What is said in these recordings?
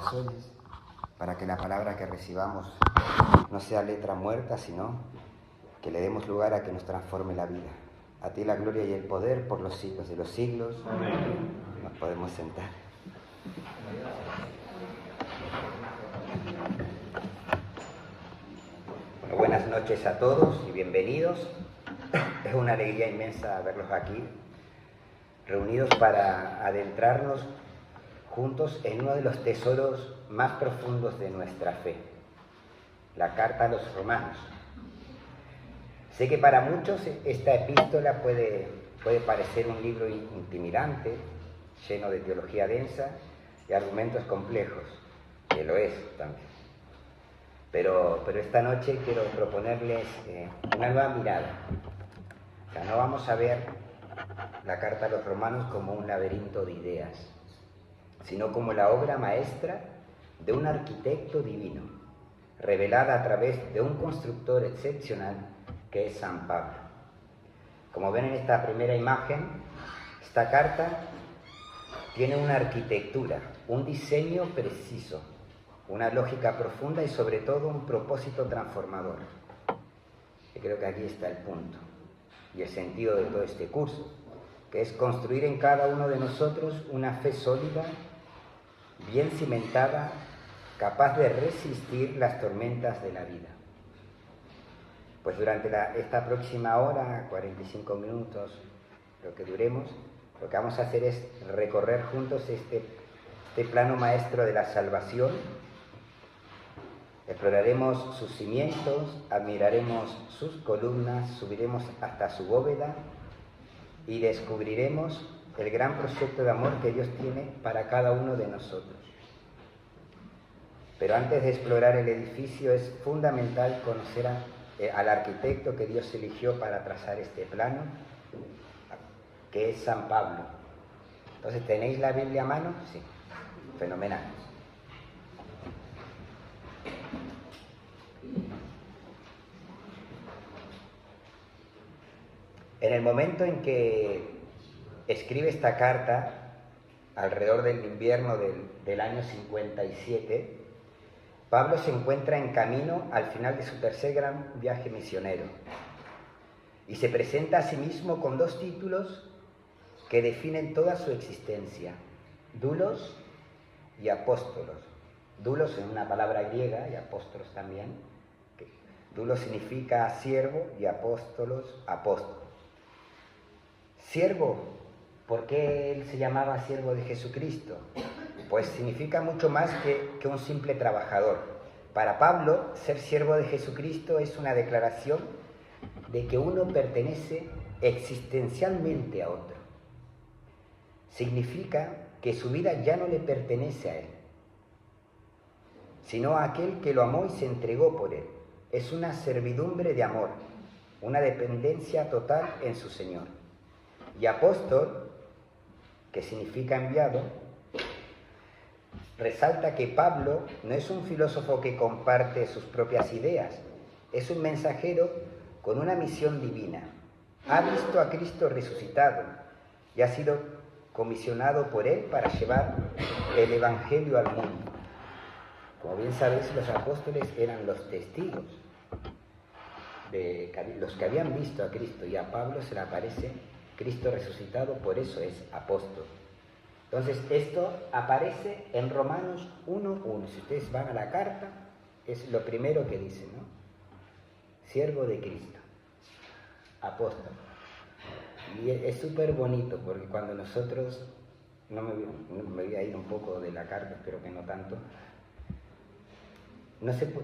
corazones, para que la palabra que recibamos no sea letra muerta, sino que le demos lugar a que nos transforme la vida. A ti la gloria y el poder por los siglos de los siglos. Amén. Nos podemos sentar. Bueno, buenas noches a todos y bienvenidos. Es una alegría inmensa verlos aquí, reunidos para adentrarnos juntos en uno de los tesoros más profundos de nuestra fe, la carta a los romanos. Sé que para muchos esta epístola puede parecer un libro intimidante, lleno de teología densa y argumentos complejos, que lo es también. Pero esta noche quiero proponerles una nueva mirada. O sea, no vamos a ver la carta a los romanos como un laberinto de ideas, sino como la obra maestra de un arquitecto divino, revelada a través de un constructor excepcional que es San Pablo. Como ven en esta primera imagen, esta carta tiene una arquitectura, un diseño preciso, una lógica profunda y sobre todo un propósito transformador. Y creo que aquí está el punto y el sentido de todo este curso, que es construir en cada uno de nosotros una fe sólida, bien cimentada, capaz de resistir las tormentas de la vida. Pues durante esta próxima hora, 45 minutos, lo que duremos, lo que vamos a hacer es recorrer juntos este plano maestro de la salvación. Exploraremos sus cimientos, admiraremos sus columnas, subiremos hasta su bóveda y descubriremos el gran proyecto de amor que Dios tiene para cada uno de nosotros. Pero antes de explorar el edificio es fundamental conocer al arquitecto que Dios eligió para trazar este plano, que es San Pablo. Entonces, ¿tenéis la Biblia a mano? Sí, fenomenal. En el momento en que escribe esta carta, alrededor del invierno del año 57, Pablo se encuentra en camino al final de su tercer gran viaje misionero y se presenta a sí mismo con dos títulos que definen toda su existencia: doulos y apóstolos. Doulos es una palabra griega y apóstolos también. Doulos significa siervo y apóstolos, apóstol. Siervo, ¿por qué él se llamaba siervo de Jesucristo? Pues significa mucho más que un simple trabajador. Para Pablo, ser siervo de Jesucristo es una declaración de que uno pertenece existencialmente a otro. Significa que su vida ya no le pertenece a él, sino a aquel que lo amó y se entregó por él. Es una servidumbre de amor, una dependencia total en su Señor. Y apóstol, que significa enviado, resalta que Pablo no es un filósofo que comparte sus propias ideas, es un mensajero con una misión divina. Ha visto a Cristo resucitado y ha sido comisionado por él para llevar el Evangelio al mundo. Como bien sabéis, los apóstoles eran los testigos, los que habían visto a Cristo, y a Pablo se le aparece Cristo resucitado, por eso es apóstol. Entonces, esto aparece en Romanos 1:1. Si ustedes van a la carta, es lo primero que dice, ¿no? Siervo de Cristo, apóstol. Y es súper bonito, porque cuando nosotros, me voy a ir un poco de la carta, espero que no tanto,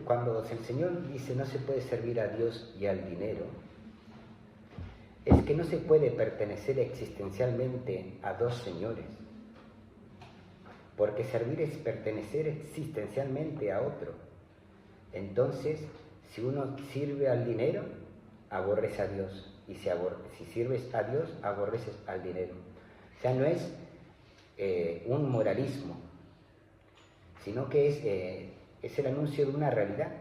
cuando el Señor dice no se puede servir a Dios y al dinero, es que no se puede pertenecer existencialmente a dos señores. Porque servir es pertenecer existencialmente a otro. Entonces, si uno sirve al dinero, aborrece a Dios. Y si sirves a Dios, aborreces al dinero. O sea, no es un moralismo, sino que es el anuncio de una realidad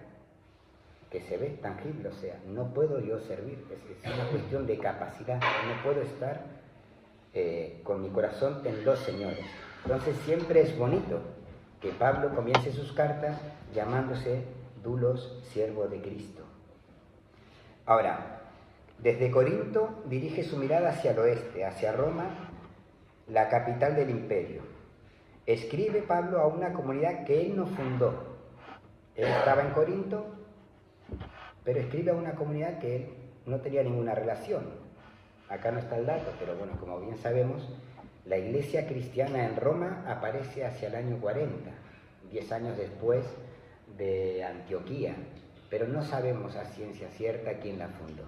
que se ve tangible. O sea, no puedo yo servir. Es una cuestión de capacidad. No puedo estar con mi corazón en dos señores. Entonces siempre es bonito que Pablo comience sus cartas llamándose Dulos, siervo de Cristo. Ahora, desde Corinto dirige su mirada hacia el oeste, hacia Roma, la capital del imperio. Escribe Pablo a una comunidad que él no fundó. Él estaba en Corinto, pero escribe a una comunidad que él no tenía ninguna relación. Acá no está el dato, pero bueno, como bien sabemos, la iglesia cristiana en Roma aparece hacia el año 40, 10 años después de Antioquía, pero no sabemos a ciencia cierta quién la fundó,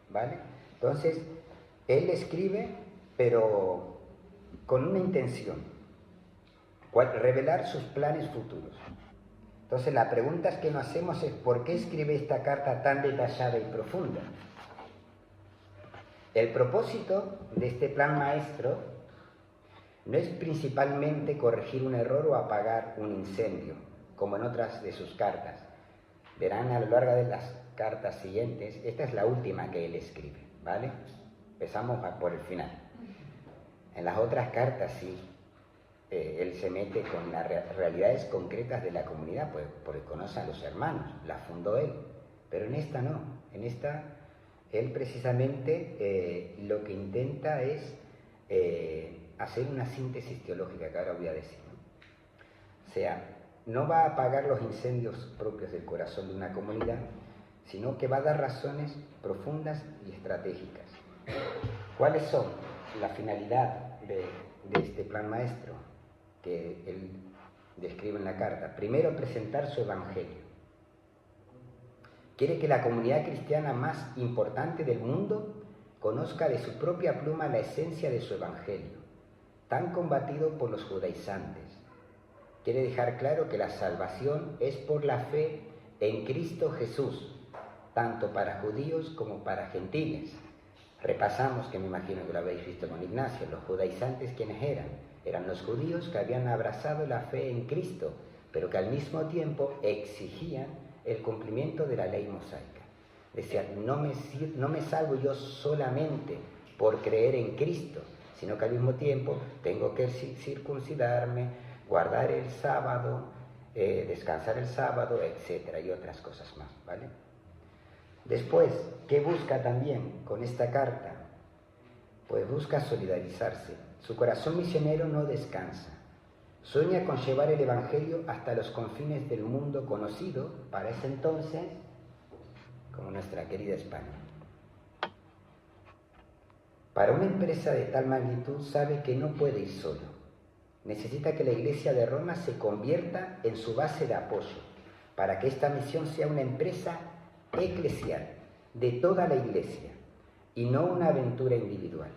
¿vale? Entonces, él escribe, pero con una intención, revelar sus planes futuros. Entonces, la pregunta que nos hacemos es, ¿por qué escribe esta carta tan detallada y profunda? El propósito de este plan maestro no es principalmente corregir un error o apagar un incendio, como en otras de sus cartas. Verán a lo largo de las cartas siguientes, esta es la última que él escribe, ¿vale? Empezamos por el final. En las otras cartas sí, él se mete con las realidades concretas de la comunidad, pues porque conoce a los hermanos, la fundó él, pero en esta no, en esta él precisamente lo que intenta es hacer una síntesis teológica que ahora voy a decir, ¿no? O sea, no va a apagar los incendios propios del corazón de una comunidad, sino que va a dar razones profundas y estratégicas. ¿Cuáles son la finalidad de este plan maestro que él describe en la carta? Primero, presentar su evangelio. Quiere que la comunidad cristiana más importante del mundo conozca de su propia pluma la esencia de su evangelio, tan combatido por los judaizantes. Quiere dejar claro que la salvación es por la fe en Cristo Jesús, tanto para judíos como para gentiles. Repasamos, que me imagino que lo habéis visto con Ignacio, los judaizantes, ¿quiénes eran? Eran los judíos que habían abrazado la fe en Cristo, pero que al mismo tiempo exigían el cumplimiento de la ley mosaica. Decían, no me salvo yo solamente por creer en Cristo, sino que al mismo tiempo tengo que circuncidarme, guardar el sábado, descansar el sábado, etcétera, y otras cosas más, ¿vale? Después, ¿qué busca también con esta carta? Pues busca solidarizarse. Su corazón misionero no descansa. Sueña con llevar el Evangelio hasta los confines del mundo conocido, para ese entonces, como nuestra querida España. Para una empresa de tal magnitud sabe que no puede ir solo. Necesita que la Iglesia de Roma se convierta en su base de apoyo, para que esta misión sea una empresa eclesial de toda la Iglesia y no una aventura individual.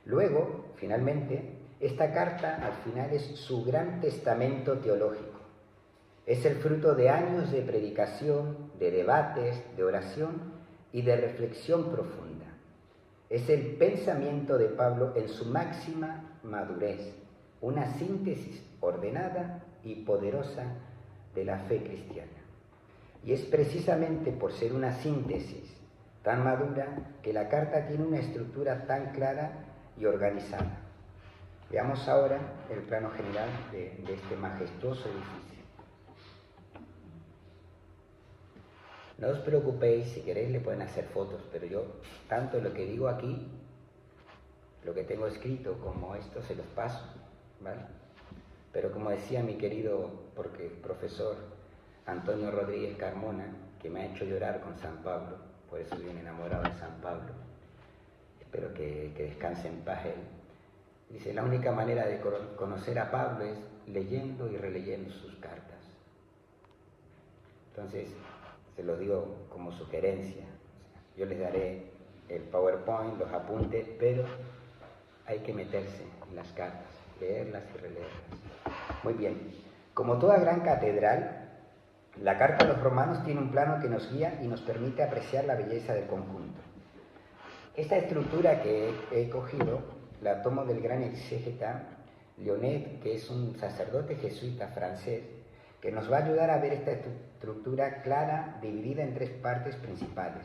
Luego, finalmente, esta carta al final es su gran testamento teológico. Es el fruto de años de predicación, de debates, de oración y de reflexión profunda. Es el pensamiento de Pablo en su máxima madurez, una síntesis ordenada y poderosa de la fe cristiana. Y es precisamente por ser una síntesis tan madura que la carta tiene una estructura tan clara y organizada. Veamos ahora el plano general de este majestuoso edificio. No os preocupéis, si queréis le pueden hacer fotos, pero yo tanto lo que digo aquí, lo que tengo escrito, como esto se los paso, ¿vale? Pero como decía mi querido profesor Antonio Rodríguez Carmona, que me ha hecho llorar con San Pablo, por eso bien enamorado de San Pablo, espero que descanse en paz él. Dice, la única manera de conocer a Pablo es leyendo y releyendo sus cartas. Entonces, se lo digo como sugerencia. Yo les daré el PowerPoint, los apuntes, pero hay que meterse en las cartas, leerlas y releerlas. Muy bien. Como toda gran catedral, la carta a los romanos tiene un plano que nos guía y nos permite apreciar la belleza del conjunto. Esta estructura que he cogido la tomo del gran exégeta Leonet, que es un sacerdote jesuita francés, que nos va a ayudar a ver esta estructura clara, dividida en tres partes principales,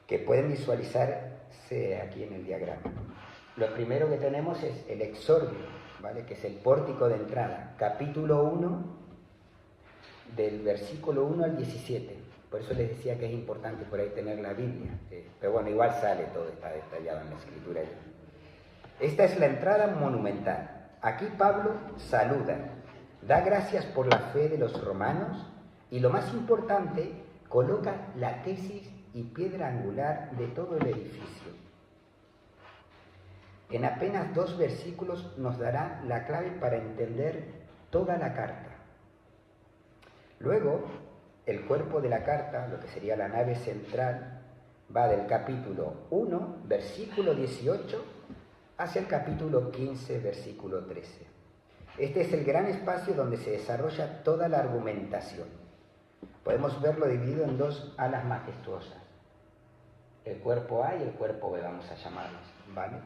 que pueden visualizarse aquí en el diagrama. Lo primero que tenemos es el exordio, ¿vale? Que es el pórtico de entrada, capítulo 1, del versículo 1 al 17. Por eso les decía que es importante por ahí tener la Biblia, pero bueno, igual sale todo, está detallado en la escritura ya. Esta es la entrada monumental. Aquí Pablo saluda, da gracias por la fe de los romanos y lo más importante, coloca la tesis y piedra angular de todo el edificio. En apenas 2 versículos nos dará la clave para entender toda la carta. Luego, el cuerpo de la carta, lo que sería la nave central, va del capítulo 1, versículo 18, hacia el capítulo 15, versículo 13. Este es el gran espacio donde se desarrolla toda la argumentación. Podemos verlo dividido en 2 alas majestuosas. El cuerpo A y el cuerpo B, vamos a llamarlos, ¿vale?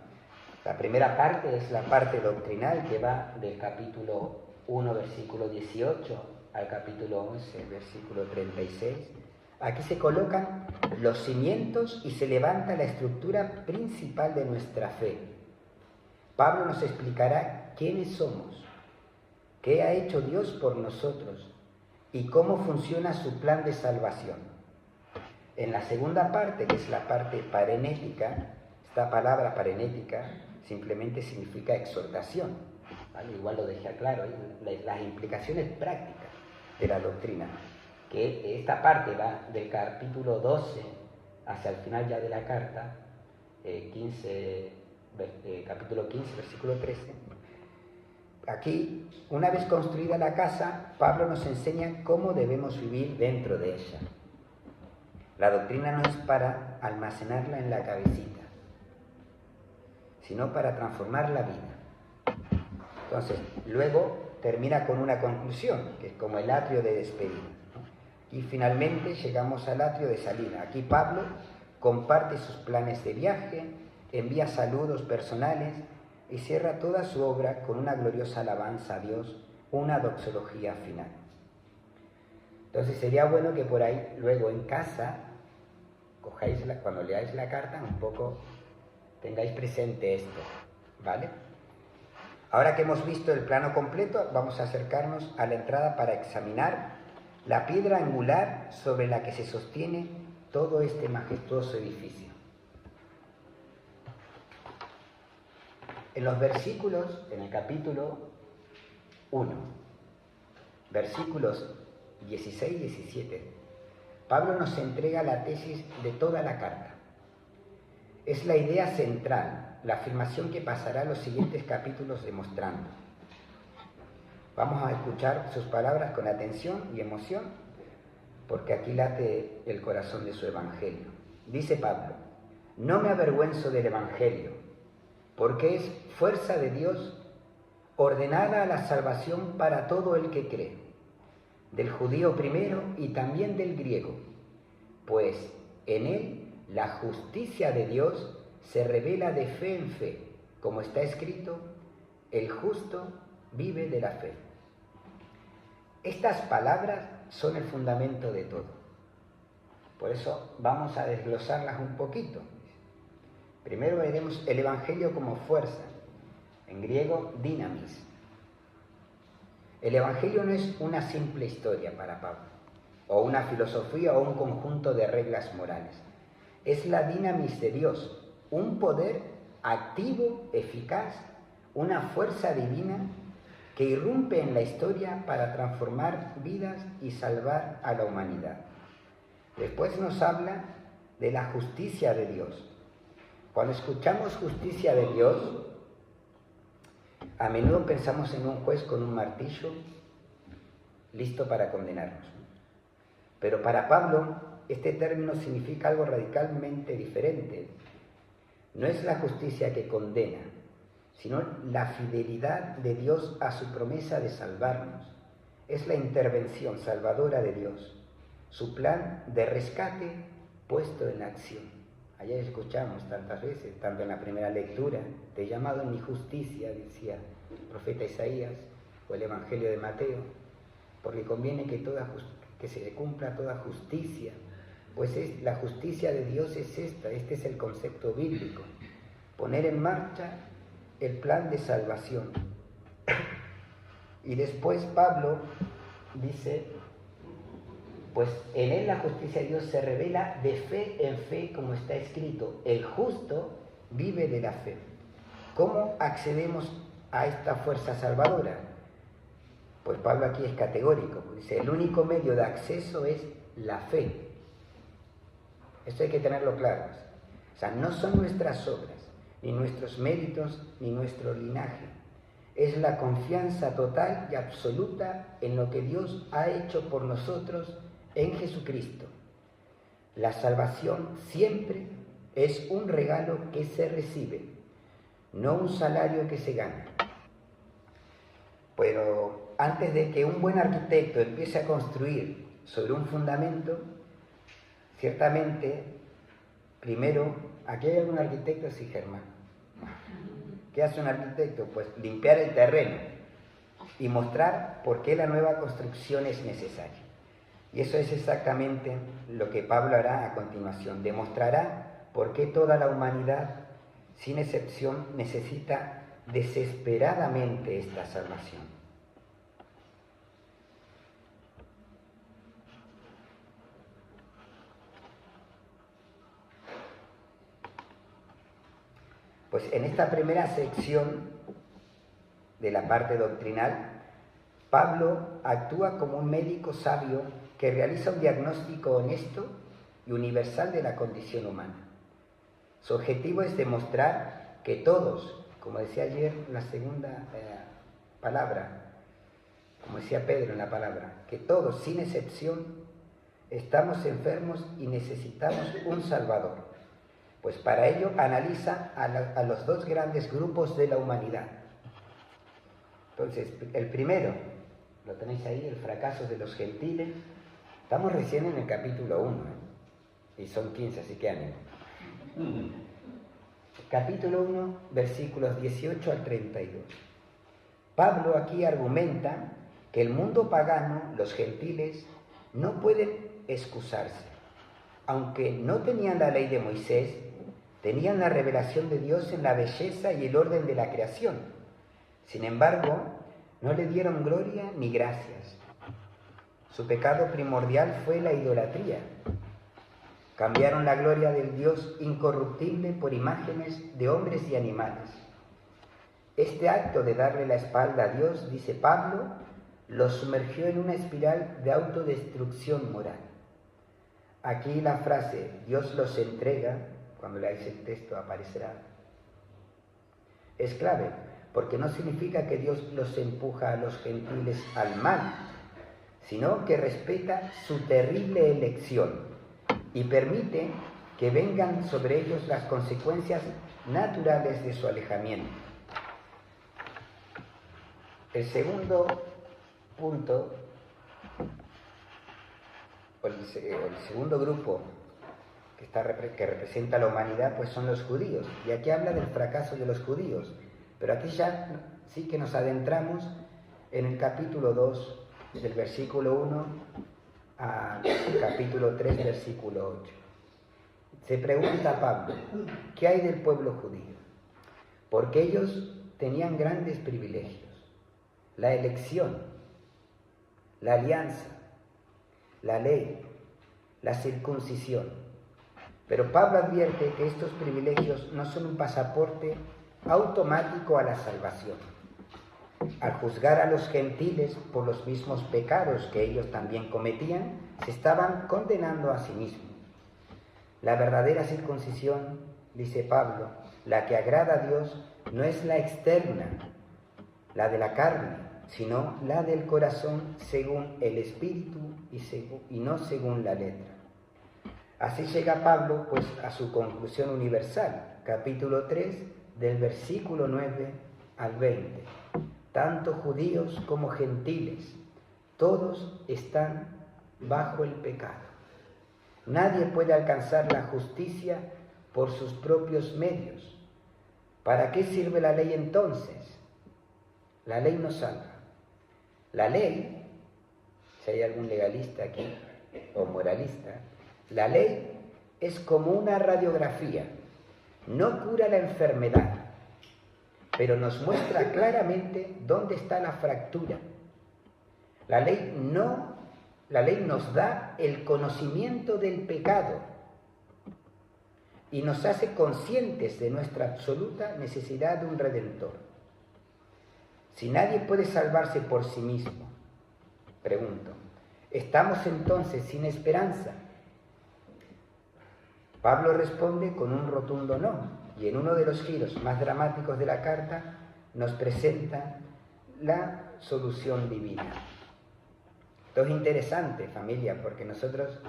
La primera parte es la parte doctrinal que va del capítulo 1, versículo 18, al capítulo 11, versículo 36. Aquí se colocan los cimientos y se levanta la estructura principal de nuestra fe. Pablo nos explicará quiénes somos, qué ha hecho Dios por nosotros y cómo funciona su plan de salvación. En la segunda parte, que es la parte parenética, esta palabra parenética simplemente significa exhortación, ¿vale? Igual lo dejé claro, las implicaciones prácticas de la doctrina, que esta parte va del capítulo 12 hacia el final ya de la carta, capítulo 15, versículo 13. Aquí, una vez construida la casa, Pablo nos enseña cómo debemos vivir dentro de ella. La doctrina no es para almacenarla en la cabecita, sino para transformar la vida. Entonces, luego termina con una conclusión, que es como el atrio de despedida, ¿no? Y finalmente llegamos al atrio de salida. Aquí Pablo comparte sus planes de viaje, envía saludos personales y cierra toda su obra con una gloriosa alabanza a Dios, una doxología final. Entonces sería bueno que por ahí, luego en casa, cuando leáis la carta, un poco tengáis presente esto, ¿vale? Ahora que hemos visto el plano completo, vamos a acercarnos a la entrada para examinar la piedra angular sobre la que se sostiene todo este majestuoso edificio. En los versículos, en el capítulo 1, versículos 16 y 17, Pablo nos entrega la tesis de toda la carta. Es la idea central, la afirmación que pasará los siguientes capítulos demostrando. Vamos a escuchar sus palabras con atención y emoción, porque aquí late el corazón de su evangelio. Dice Pablo: no me avergüenzo del evangelio, porque es fuerza de Dios ordenada a la salvación para todo el que cree, del judío primero y también del griego, pues en él la justicia de Dios se revela de fe en fe, como está escrito: el justo vive de la fe. Estas palabras son el fundamento de todo. Por eso vamos a desglosarlas un poquito. Primero veremos el evangelio como fuerza, en griego dynamis. El evangelio no es una simple historia para Pablo, o una filosofía o un conjunto de reglas morales. Es la dynamis de Dios, un poder activo, eficaz, una fuerza divina que irrumpe en la historia para transformar vidas y salvar a la humanidad. Después nos habla de la justicia de Dios. Cuando escuchamos justicia de Dios, a menudo pensamos en un juez con un martillo listo para condenarnos. Pero para Pablo, este término significa algo radicalmente diferente. No es la justicia que condena, sino la fidelidad de Dios a su promesa de salvarnos. Es la intervención salvadora de Dios, su plan de rescate puesto en acción. Ayer escuchamos tantas veces, tanto en la primera lectura, te he llamado en mi justicia, decía el profeta Isaías, o el Evangelio de Mateo, porque conviene que se cumpla toda justicia. Pues la justicia de Dios es esta, este es el concepto bíblico: poner en marcha el plan de salvación, Y después Pablo dice, pues en él la justicia de Dios se revela de fe en fe, como está escrito, el justo vive de la fe. ¿Cómo accedemos a esta fuerza salvadora? Pues Pablo aquí es categórico, dice, el único medio de acceso es la fe. Esto hay que tenerlo claro. O sea, no son nuestras obras, ni nuestros méritos, ni nuestro linaje. Es la confianza total y absoluta en lo que Dios ha hecho por nosotros en Jesucristo. La salvación siempre es un regalo que se recibe, no un salario que se gana. Pero antes de que un buen arquitecto empiece a construir sobre un fundamento, ciertamente, primero, ¿aquí hay algún arquitecto? Sí, Germán. ¿Qué hace un arquitecto? Pues limpiar el terreno y mostrar por qué la nueva construcción es necesaria. Y eso es exactamente lo que Pablo hará a continuación. Demostrará por qué toda la humanidad, sin excepción, necesita desesperadamente esta salvación. Pues en esta primera sección de la parte doctrinal, Pablo actúa como un médico sabio que realiza un diagnóstico honesto y universal de la condición humana. Su objetivo es demostrar que todos, como decía ayer en la segunda palabra, como decía Pedro en la palabra, que todos, sin excepción, estamos enfermos y necesitamos un Salvador. Pues para ello analiza a los dos grandes grupos de la humanidad. Entonces, el primero, lo tenéis ahí, el fracaso de los gentiles. Estamos recién en el capítulo 1, y son 15, así que ánimo. Capítulo 1, versículos 18 al 32. Pablo aquí argumenta que el mundo pagano, los gentiles, no pueden excusarse. Aunque no tenían la ley de Moisés, tenían la revelación de Dios en la belleza y el orden de la creación. Sin embargo, no le dieron gloria ni gracias. Su pecado primordial fue la idolatría. Cambiaron la gloria del Dios incorruptible por imágenes de hombres y animales. Este acto de darle la espalda a Dios, dice Pablo, los sumergió en una espiral de autodestrucción moral. Aquí la frase Dios los entrega, cuando leáis el texto aparecerá, es clave, porque no significa que Dios los empuja a los gentiles al mal, sino que respeta su terrible elección y permite que vengan sobre ellos las consecuencias naturales de su alejamiento. El segundo punto, o el segundo grupo que representa a la humanidad, pues son los judíos. Y aquí habla del fracaso de los judíos. Pero aquí ya sí que nos adentramos en el capítulo 2, del versículo 1 al capítulo 3, versículo 8. Se pregunta Pablo, ¿qué hay del pueblo judío? Porque ellos tenían grandes privilegios. La elección, la alianza, la ley, la circuncisión. Pero Pablo advierte que estos privilegios no son un pasaporte automático a la salvación. Al juzgar a los gentiles por los mismos pecados que ellos también cometían, se estaban condenando a sí mismos. La verdadera circuncisión, dice Pablo, la que agrada a Dios, no es la externa, la de la carne, sino la del corazón según el Espíritu y no según la letra. Así llega Pablo pues a su conclusión universal, capítulo 3, del versículo 9 al 20. Tanto judíos como gentiles, todos están bajo el pecado. Nadie puede alcanzar la justicia por sus propios medios. ¿Para qué sirve la ley entonces? La ley no salva. La ley, si hay algún legalista aquí o moralista, la ley es como una radiografía. No cura la enfermedad, pero nos muestra claramente dónde está la fractura La ley nos da el conocimiento del pecado y nos hace conscientes de nuestra absoluta necesidad de un Redentor. Si nadie puede salvarse por sí mismo, pregunto, ¿estamos entonces sin esperanza? Pablo responde con un rotundo no, y en uno de los giros más dramáticos de la carta nos presenta la solución divina. Esto es interesante, familia, porque nosotros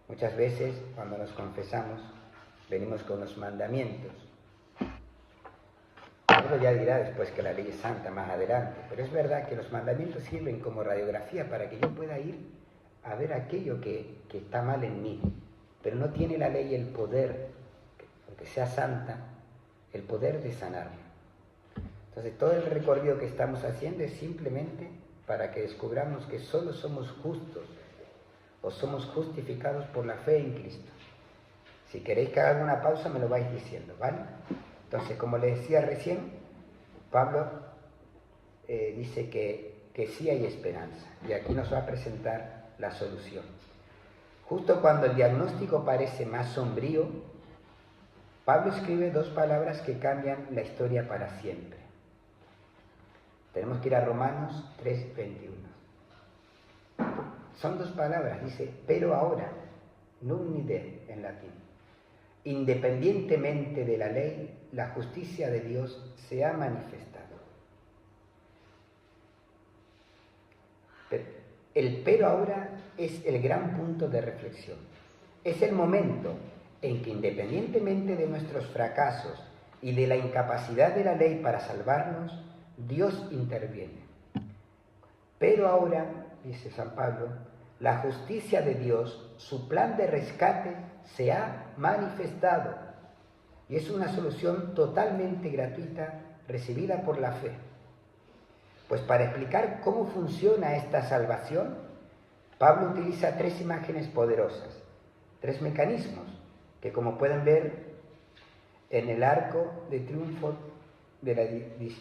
muchas veces cuando nos confesamos venimos con los mandamientos. Pablo ya dirá después que la ley es santa más adelante, pero es verdad que los mandamientos sirven como radiografía para que yo pueda ir a ver aquello que está mal en mí, pero no tiene la ley el poder, aunque sea santa, el poder de sanarme. Entonces todo el recorrido que estamos haciendo es simplemente para que descubramos que solo somos justos o somos justificados por la fe en Cristo. Si queréis que haga una pausa me lo vais diciendo, ¿vale? Entonces, como les decía recién, Pablo dice que sí hay esperanza y aquí nos va a presentar la solución. Justo cuando el diagnóstico parece más sombrío, Pablo escribe dos palabras que cambian la historia para siempre. Tenemos que ir a Romanos 3:21. Son dos palabras, dice, pero ahora, nunc nide en latín. Independientemente de la ley, la justicia de Dios se ha manifestado. El pero ahora es el gran punto de reflexión. Es el momento en que independientemente de nuestros fracasos y de la incapacidad de la ley para salvarnos, Dios interviene. Pero ahora, dice San Pablo, la justicia de Dios, su plan de rescate, se ha manifestado. Y es una solución totalmente gratuita recibida por la fe. Pues para explicar cómo funciona esta salvación, Pablo utiliza tres imágenes poderosas, tres mecanismos que, como pueden ver en el arco de triunfo de la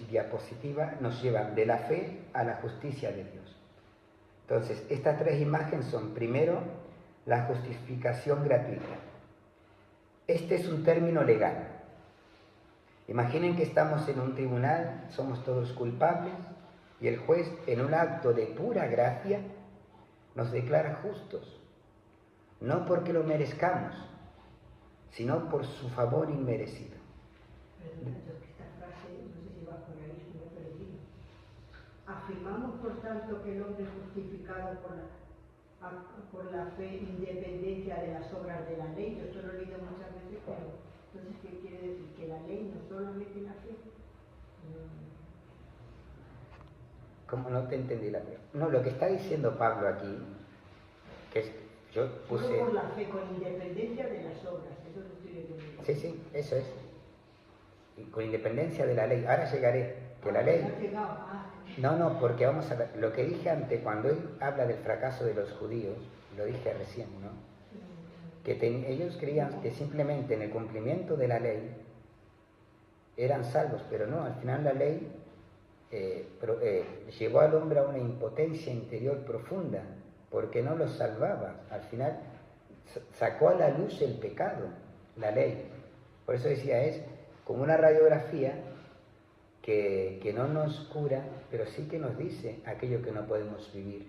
diapositiva, nos llevan de la fe a la justicia de Dios. Entonces, estas tres imágenes son, primero, la justificación gratuita. Este es un término legal. Imaginen que estamos en un tribunal, somos todos culpables, y el juez, en un acto de pura gracia, nos declara justos, no porque lo merezcamos, sino por su favor inmerecido. Esta frase, no sé si va por ahí, si me he perdido. Afirmamos, por tanto, que el hombre es justificado por la fe, independencia de las obras de la ley. Yo esto lo he leído muchas veces, pero entonces, ¿qué quiere decir? Que la ley no solamente la fe. ¿Cómo no te entendí la pregunta? No, lo que está diciendo Pablo aquí, que es, yo puse... Solo por la fe, con independencia de las obras, eso lo estoy entendiendo. Sí, eso es. Y con independencia de la ley. Ahora llegaré, que la ley... No, porque vamos a ver, lo que dije antes, cuando él habla del fracaso de los judíos, lo dije recién, ¿no? Que ellos creían que simplemente en el cumplimiento de la ley eran salvos, pero no, al final la ley llevó al hombre a una impotencia interior profunda, porque no los salvaba. Al final sacó a la luz el pecado, la ley. Por eso decía, es como una radiografía que no nos cura, pero sí que nos dice aquello que no podemos vivir,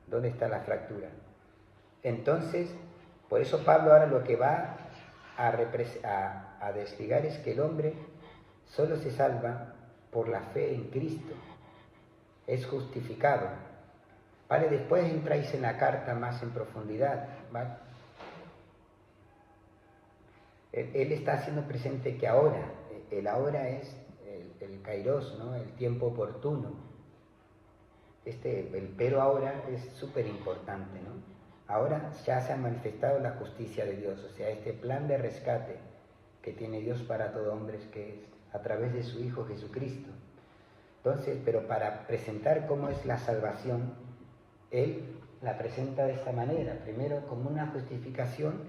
dónde está la fractura. Entonces, por eso Pablo ahora lo que va a desligar es que el hombre solo se salva por la fe en Cristo, es justificado. ¿Vale? Después entráis en la carta más en profundidad, ¿vale? Él está haciendo presente que ahora, el ahora es el kairos, ¿no? El tiempo oportuno. El pero ahora es súper importante, ¿no? Ahora ya se ha manifestado la justicia de Dios, o sea, este plan de rescate que tiene Dios para todo hombre, que es a través de su Hijo Jesucristo. Entonces, pero para presentar cómo es la salvación, él la presenta de esta manera, primero como una justificación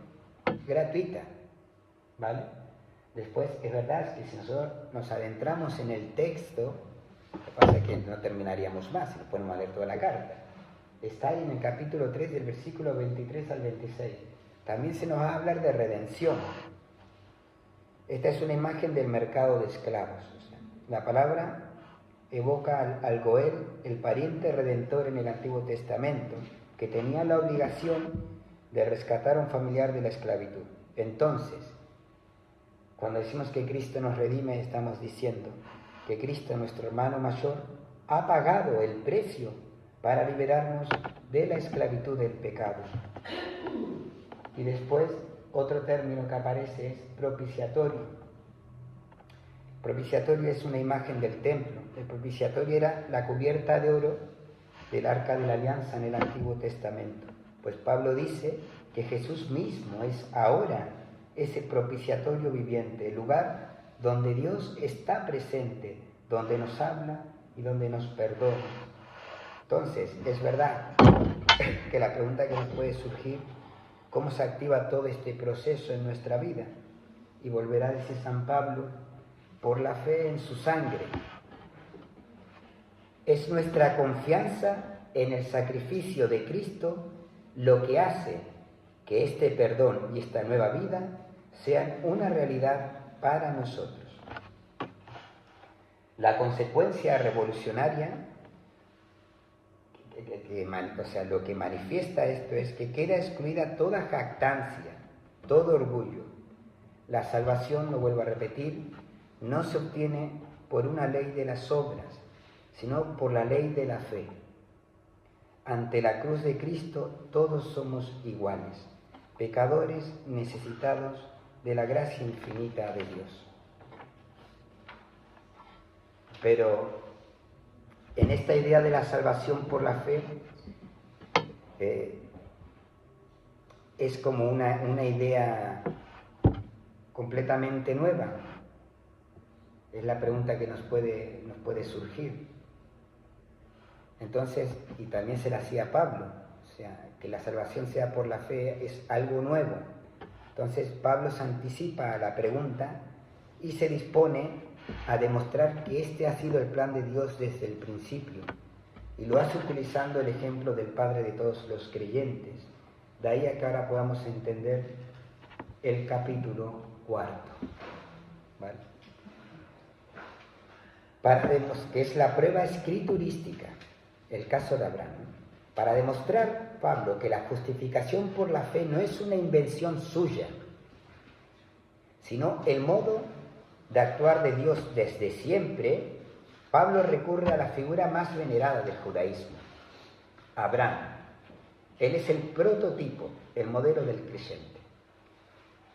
gratuita, ¿vale? Después, es verdad que si nosotros nos adentramos en el texto, Lo que pasa es que no terminaríamos más si nos ponemos a leer toda la carta. Está ahí en el capítulo 3 del versículo 23 al 26. También se nos va a hablar de redención. Esta es una imagen del mercado de esclavos. O sea, la palabra evoca al Goel, el pariente redentor en el Antiguo Testamento, que tenía la obligación de rescatar a un familiar de la esclavitud. Entonces, cuando decimos que Cristo nos redime, estamos diciendo que Cristo, nuestro hermano mayor, ha pagado el precio para liberarnos de la esclavitud del pecado. Y después, otro término que aparece es propiciatorio. Propiciatorio es una imagen del templo. El propiciatorio era la cubierta de oro del Arca de la Alianza en el Antiguo Testamento. Pues Pablo dice que Jesús mismo es ahora ese propiciatorio viviente, el lugar donde Dios está presente, donde nos habla y donde nos perdona. Entonces, es verdad que la pregunta que nos puede surgir, ¿cómo se activa todo este proceso en nuestra vida? Y volverá a decir San Pablo, por la fe en su sangre. Es nuestra confianza en el sacrificio de Cristo lo que hace que este perdón y esta nueva vida sean una realidad para nosotros. La consecuencia revolucionaria, lo que manifiesta esto es que queda excluida toda jactancia, todo orgullo. La salvación, lo vuelvo a repetir, no se obtiene por una ley de las obras, sino por la ley de la fe. Ante la cruz de Cristo todos somos iguales, pecadores necesitados de la gracia infinita de Dios. Pero en esta idea de la salvación por la fe es como una idea completamente nueva. Es la pregunta que nos puede surgir. Entonces, y también se la hacía Pablo, o sea, que la salvación sea por la fe es algo nuevo. Entonces Pablo se anticipa a la pregunta y se dispone a demostrar que este ha sido el plan de Dios desde el principio. Y lo hace utilizando el ejemplo del Padre de todos los creyentes. De ahí a que ahora podamos entender el capítulo 4. ¿Vale? Que es la prueba escriturística, el caso de Abraham. Para demostrar, Pablo, que la justificación por la fe no es una invención suya, sino el modo de actuar de Dios desde siempre, Pablo recurre a la figura más venerada del judaísmo, Abraham. Él es el prototipo, el modelo del creyente.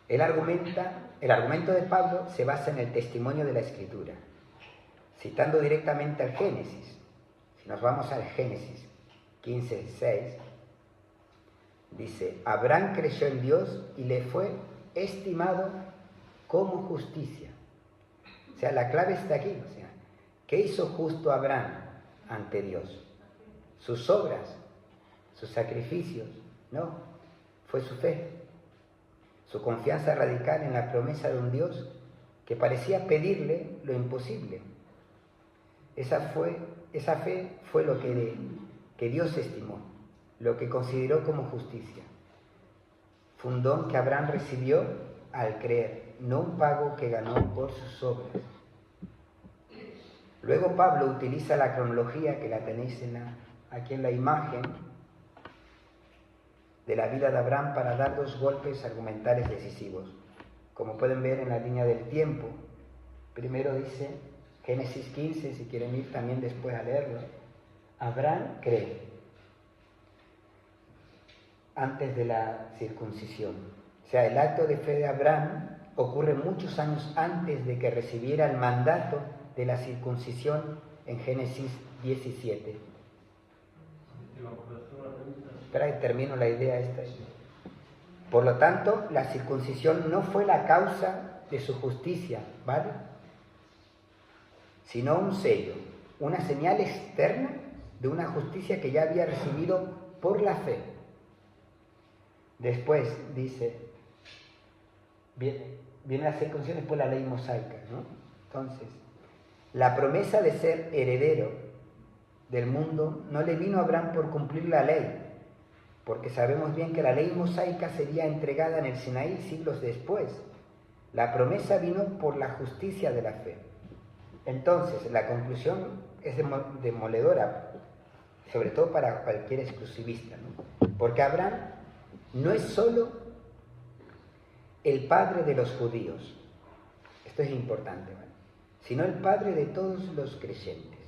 El argumento de Pablo se basa en el testimonio de la Escritura, citando directamente al Génesis. Si nos vamos al Génesis 15:6, dice, Abraham creyó en Dios y le fue estimado como justicia. O sea, la clave está aquí. O sea, ¿qué hizo justo Abraham ante Dios? ¿Sus obras? ¿Sus sacrificios? No, fue su fe. Su confianza radical en la promesa de un Dios que parecía pedirle lo imposible. Esa fe fue lo que Dios estimó, lo que consideró como justicia. Fue un don que Abraham recibió al creer, no un pago que ganó por sus obras. Luego Pablo utiliza la cronología que la tenéis aquí en la imagen de la vida de Abraham para dar dos golpes argumentales decisivos. Como pueden ver en la línea del tiempo, primero dice Génesis 15, si quieren ir también después a leerlo, Abraham cree antes de la circuncisión. O sea, el acto de fe de Abraham ocurre muchos años antes de que recibiera el mandato de la circuncisión en Génesis 17. Espera que termino la idea esta. Por lo tanto, la circuncisión no fue la causa de su justicia, ¿vale? Sino un sello, una señal externa de una justicia que ya había recibido por la fe. Después dice, viene la circuncisión, después la ley mosaica, ¿no? Entonces, La promesa de ser heredero del mundo no le vino a Abraham por cumplir la ley, porque sabemos bien que la ley mosaica sería entregada en el Sinaí siglos después. La promesa vino por la justicia de la fe. Entonces, la conclusión es demoledora, sobre todo para cualquier exclusivista, ¿no? Porque Abraham no es solo el padre de los judíos, esto es importante, ¿vale?, sino el padre de todos los creyentes,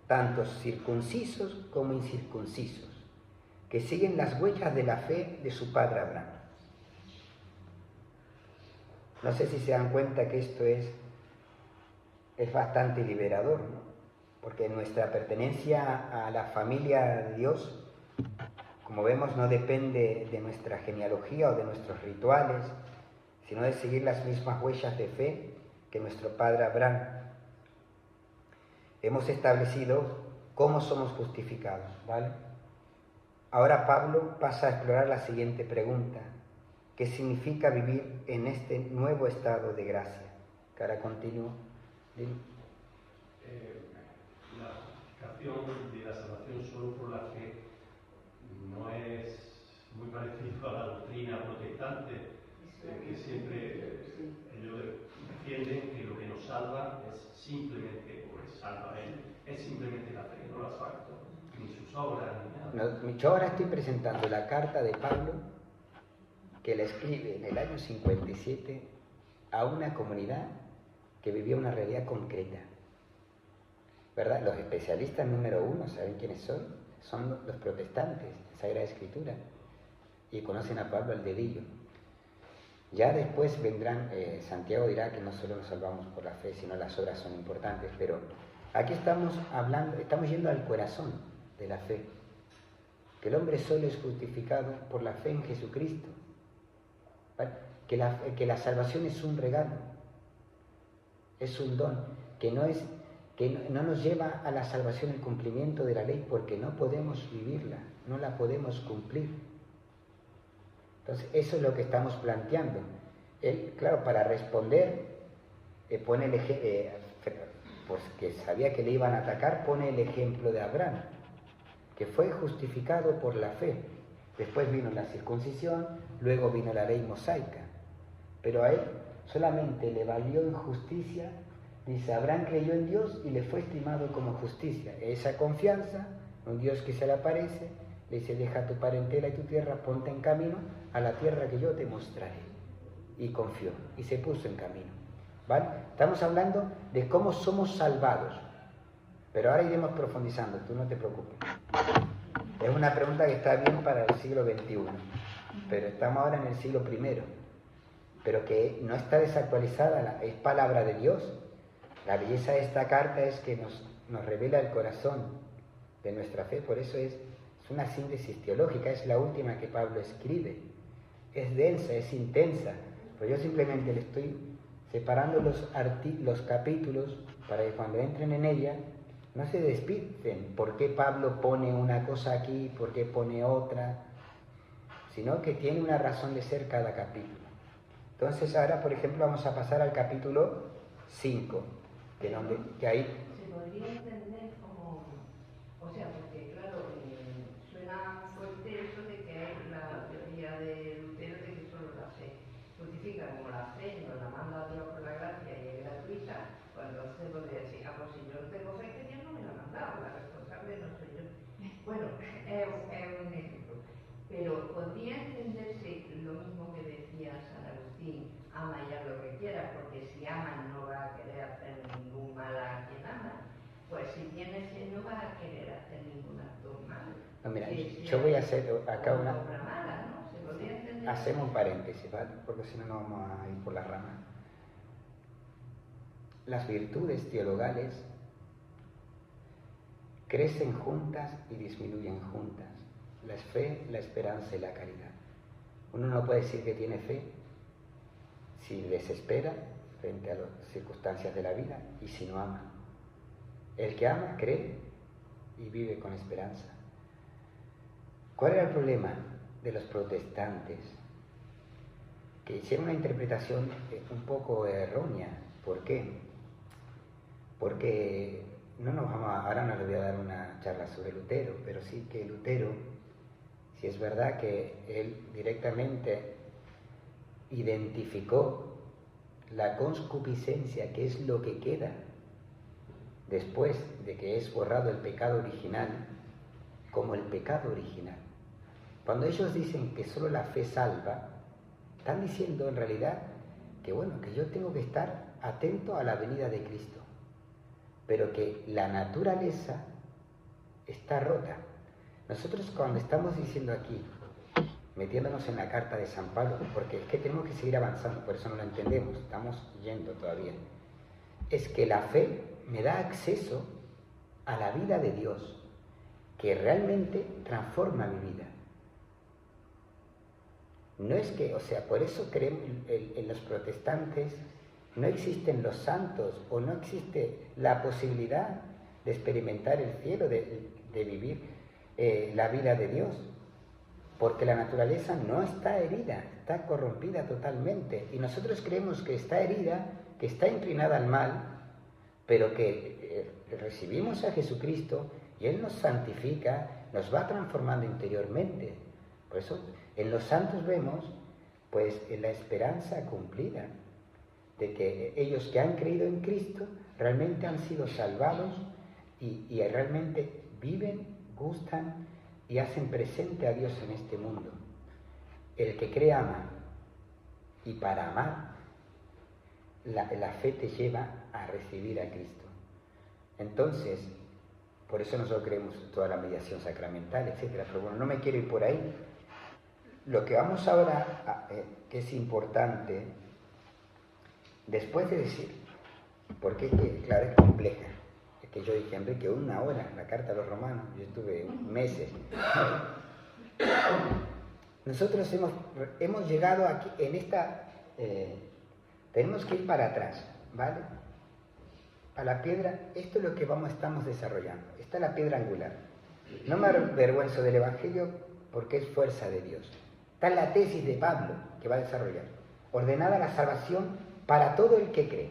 tanto circuncisos como incircuncisos, que siguen las huellas de la fe de su padre Abraham. No sé si se dan cuenta que esto es bastante liberador, ¿no? Porque nuestra pertenencia a la familia de Dios, como vemos, no depende de nuestra genealogía o de nuestros rituales, sino de seguir las mismas huellas de fe que nuestro padre Abraham. Hemos establecido cómo somos justificados, ¿vale? Ahora Pablo pasa a explorar la siguiente pregunta: ¿qué significa vivir en este nuevo estado de gracia? Que ahora continúo. La justificación de la salvación solo por la fe no es muy parecido a la doctrina protestante, que siempre ellos defienden que lo que nos salva es simplemente, o es salva él, es simplemente la fe, no las actos, ni sus obras, ni nada. No, yo ahora estoy presentando la carta de Pablo que le escribe en el año 57 a una comunidad que vivía una realidad concreta, ¿verdad? Los especialistas número uno, ¿saben quiénes son? Son los protestantes, Sagrada Escritura, y conocen a Pablo al dedillo. Ya después vendrán, Santiago dirá que no solo nos salvamos por la fe, sino las obras son importantes, pero aquí estamos hablando, estamos yendo al corazón de la fe, que el hombre solo es justificado por la fe en Jesucristo, ¿vale? Que la salvación es un regalo, es un don, que no nos lleva a la salvación el cumplimiento de la ley, porque no podemos vivirla, no la podemos cumplir. Entonces, eso es lo que estamos planteando. Él, claro, para responder, pone el pues que sabía que le iban a atacar, pone el ejemplo de Abraham, que fue justificado por la fe. Después vino la circuncisión, luego vino la ley mosaica. Pero a él solamente le valió en justicia. Dice, Abraham creyó en Dios y le fue estimado como justicia. Esa confianza, un Dios que se le aparece, le dice, deja tu parentela y tu tierra, ponte en camino a la tierra que yo te mostraré. Y confió, y se puso en camino, ¿vale? Estamos hablando de cómo somos salvados, pero ahora iremos profundizando, tú no te preocupes. Es una pregunta que está bien para el siglo XXI, pero estamos ahora en el siglo I, pero que no está desactualizada, es palabra de Dios. La belleza de esta carta es que nos revela el corazón de nuestra fe, por eso es una síntesis teológica, es la última que Pablo escribe. Es densa, es intensa, pero yo simplemente le estoy separando los capítulos para que cuando entren en ella no se despisten por qué Pablo pone una cosa aquí, por qué pone otra, sino que tiene una razón de ser cada capítulo. Entonces ahora, por ejemplo, vamos a pasar al capítulo 5, que ahí... Se podría entender como, o sea, porque claro, suena fuerte eso de que hay la teoría de Lutero de que solo la fe justifica, como la fe nos la manda Dios por la gracia y es gratuita, pues entonces podría decir, pues si yo tengo fe que Dios no me la ha mandado, la responsable no soy yo. Bueno, es un ejemplo, pero podría entenderse lo mismo que decía San Agustín, ama y haz lo que quieras, porque si amas no va a querer hacer ningún mal a quien ama, pues si tienes fe no vas a querer hacer ningún acto malo. No, mira, yo voy a hacer acá una... mala, ¿no? ¿Se podría entender? Hacemos un paréntesis, ¿vale? Porque si no, no vamos a ir por las ramas. Las virtudes teologales crecen juntas y disminuyen juntas. La fe, la esperanza y la caridad. Uno no puede decir que tiene fe si desespera frente a las circunstancias de la vida y si no ama. El que ama cree y vive con esperanza. ¿Cuál era el problema de los protestantes? Que hicieron una interpretación un poco errónea. ¿Por qué? porque ahora no les voy a dar una charla sobre Lutero, pero sí que Lutero, si es verdad que él directamente identificó la concupiscencia, que es lo que queda después de que es borrado el pecado original, como el pecado original. Cuando ellos dicen que solo la fe salva, están diciendo en realidad que que yo tengo que estar atento a la venida de Cristo, pero que la naturaleza está rota. Nosotros cuando estamos diciendo aquí, metiéndonos en la carta de San Pablo, porque es que tenemos que seguir avanzando, por eso no lo entendemos, estamos yendo todavía, es que la fe me da acceso a la vida de Dios, que realmente transforma mi vida. No es que, por eso creemos en los protestantes, no existen los santos o no existe la posibilidad de experimentar el cielo, de vivir la vida de Dios, porque la naturaleza no está herida, está corrompida totalmente, y nosotros creemos que está herida, que está inclinada al mal, pero que recibimos a Jesucristo y Él nos santifica, nos va transformando interiormente. Por eso en los santos vemos la esperanza cumplida de que ellos que han creído en Cristo realmente han sido salvados y realmente viven, gustan y hacen presente a Dios en este mundo. El que cree ama, y para amar la fe te lleva a recibir a Cristo. Entonces, por eso nosotros creemos toda la mediación sacramental, etcétera. Pero no me quiero ir por ahí. Lo que vamos ahora, que es importante, después de decir, porque es que, claro, es compleja. Es que yo dije, Enrique, 1 hora, la carta a los romanos, yo estuve meses. Nosotros hemos llegado aquí, en esta, tenemos que ir para atrás, ¿vale? A la piedra, esto es lo que estamos desarrollando. Esta es la piedra angular. No me avergüenzo del Evangelio porque es fuerza de Dios. Está en la tesis de Pablo que va a desarrollar. Ordenada la salvación para todo el que cree,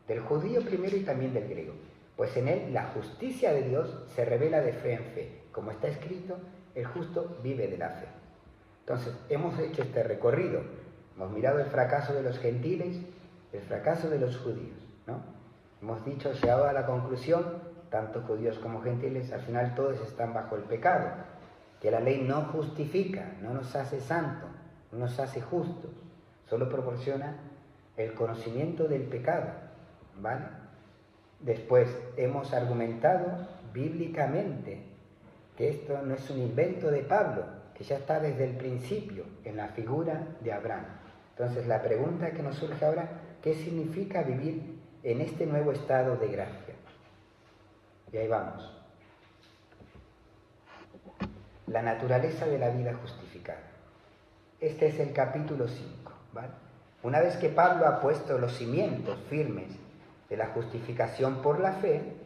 del judío primero y también del griego. Pues en él la justicia de Dios se revela de fe en fe. Como está escrito, el justo vive de la fe. Entonces, hemos hecho este recorrido. Hemos mirado el fracaso de los gentiles, el fracaso de los judíos, ¿no? Hemos llegado a la conclusión, tanto judíos como gentiles, al final todos están bajo el pecado, que la ley no justifica, no nos hace santos, no nos hace justos, solo proporciona el conocimiento del pecado, ¿vale? Después hemos argumentado bíblicamente que esto no es un invento de Pablo, que ya está desde el principio en la figura de Abraham. Entonces la pregunta que nos surge ahora, ¿qué significa vivir en este nuevo estado de gracia? Y ahí vamos. La naturaleza de la vida justificada. Este es el capítulo 5, ¿vale? Una vez que Pablo ha puesto los cimientos firmes de la justificación por la fe,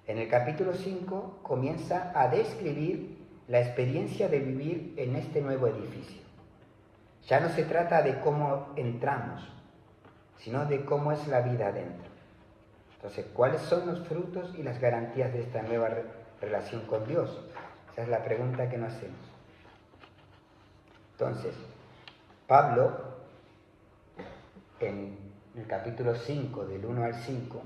en el capítulo 5 comienza a describir la experiencia de vivir en este nuevo edificio. Ya no se trata de cómo entramos, sino de cómo es la vida adentro. Entonces, ¿cuáles son los frutos y las garantías de esta nueva relación con Dios? Esa es la pregunta que nos hacemos. Entonces, Pablo, en el capítulo 5, del 1 al 5,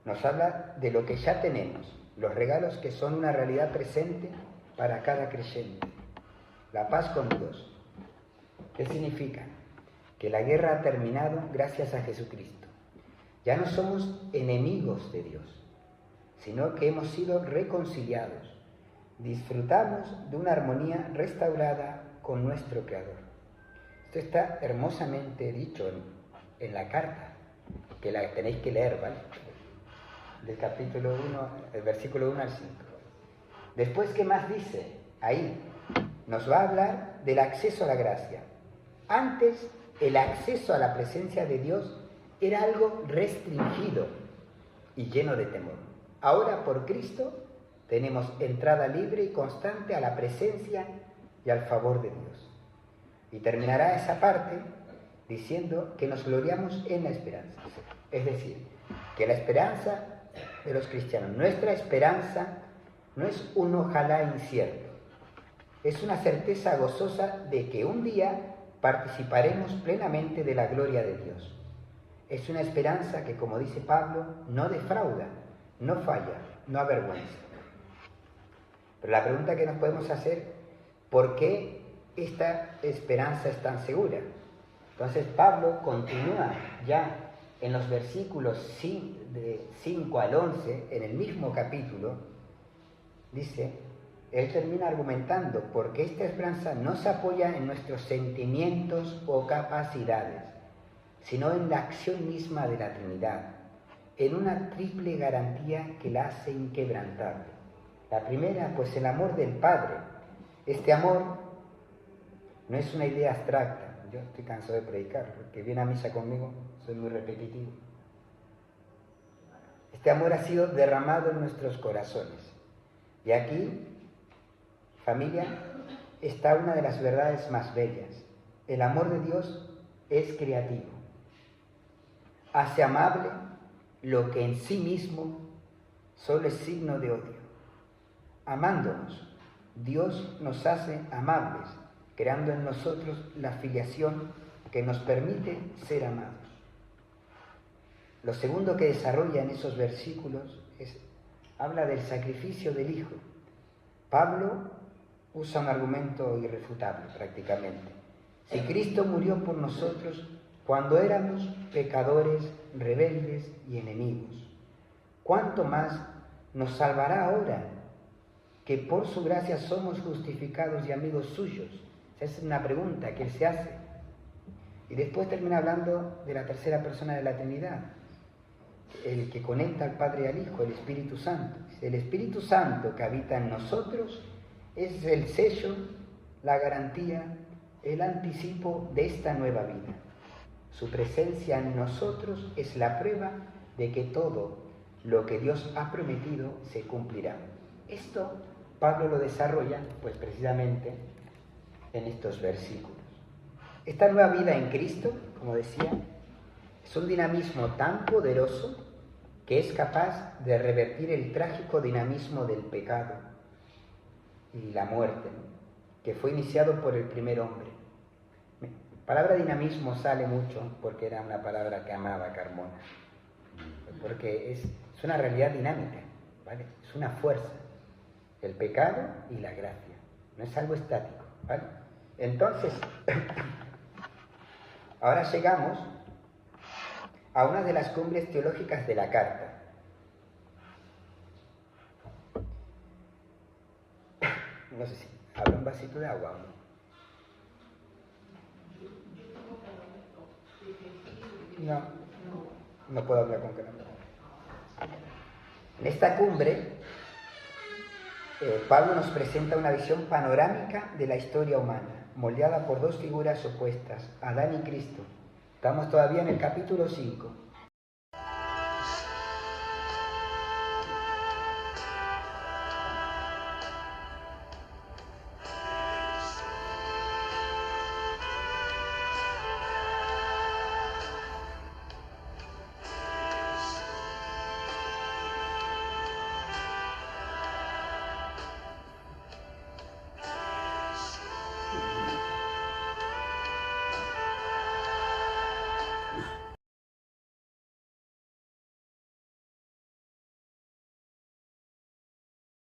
nos habla de lo que ya tenemos, los regalos que son una realidad presente para cada creyente. La paz con Dios. ¿Qué significa? Que la guerra ha terminado gracias a Jesucristo. Ya no somos enemigos de Dios, sino que hemos sido reconciliados. Disfrutamos de una armonía restaurada con nuestro Creador. Esto está hermosamente dicho en la carta, que la tenéis que leer, ¿vale? Del capítulo 1, el versículo 1 al 5. Después, ¿qué más dice? Ahí nos va a hablar del acceso a la gracia. Antes, el acceso a la presencia de Dios era algo restringido y lleno de temor. Ahora, por Cristo, tenemos entrada libre y constante a la presencia y al favor de Dios. Y terminará esa parte diciendo que nos gloriamos en la esperanza. Es decir, que la esperanza de los cristianos. Nuestra esperanza no es un ojalá incierto, es una certeza gozosa de que un día participaremos plenamente de la gloria de Dios. Es una esperanza que, como dice Pablo, no defrauda, no falla, no avergüenza. Pero la pregunta que nos podemos hacer, ¿por qué esta esperanza es tan segura? Entonces Pablo continúa ya en los versículos 5 al 11, en el mismo capítulo, dice, él termina argumentando, porque esta esperanza no se apoya en nuestros sentimientos o capacidades, sino en la acción misma de la Trinidad, en una triple garantía que la hace inquebrantable. La primera, pues el amor del Padre. Este amor no es una idea abstracta. Yo estoy cansado de predicar, porque viene a misa conmigo, soy muy repetitivo. Este amor ha sido derramado en nuestros corazones. Y aquí, familia, está una de las verdades más bellas. El amor de Dios es creativo. Hace amable lo que en sí mismo solo es signo de odio. Amándonos, Dios nos hace amables, creando en nosotros la filiación que nos permite ser amados. Lo segundo que desarrolla en esos versículos habla del sacrificio del Hijo. Pablo usa un argumento irrefutable prácticamente. Si Cristo murió por nosotros cuando éramos pecadores, rebeldes y enemigos, ¿cuánto más nos salvará ahora que por su gracia somos justificados y amigos suyos? Esa es una pregunta que él se hace. Y después termina hablando de la tercera persona de la Trinidad, el que conecta al Padre y al Hijo, el Espíritu Santo. El Espíritu Santo que habita en nosotros es el sello, la garantía, el anticipo de esta nueva vida. Su presencia en nosotros es la prueba de que todo lo que Dios ha prometido se cumplirá. Esto Pablo lo desarrolla, pues precisamente en estos versículos. Esta nueva vida en Cristo, como decía, es un dinamismo tan poderoso que es capaz de revertir el trágico dinamismo del pecado y la muerte, ¿no?, que fue iniciado por el primer hombre. La palabra dinamismo sale mucho porque era una palabra que amaba Carmona, porque es una realidad dinámica, ¿vale? Es una fuerza, el pecado y la gracia, no es algo estático, ¿vale? Entonces, ahora llegamos a una de las cumbres teológicas de la carta. No sé si habrá un vasito de agua o no. No puedo hablar con Carmen. En esta cumbre, Pablo nos presenta una visión panorámica de la historia humana, moldeada por dos figuras opuestas, Adán y Cristo. Estamos todavía en el capítulo 5.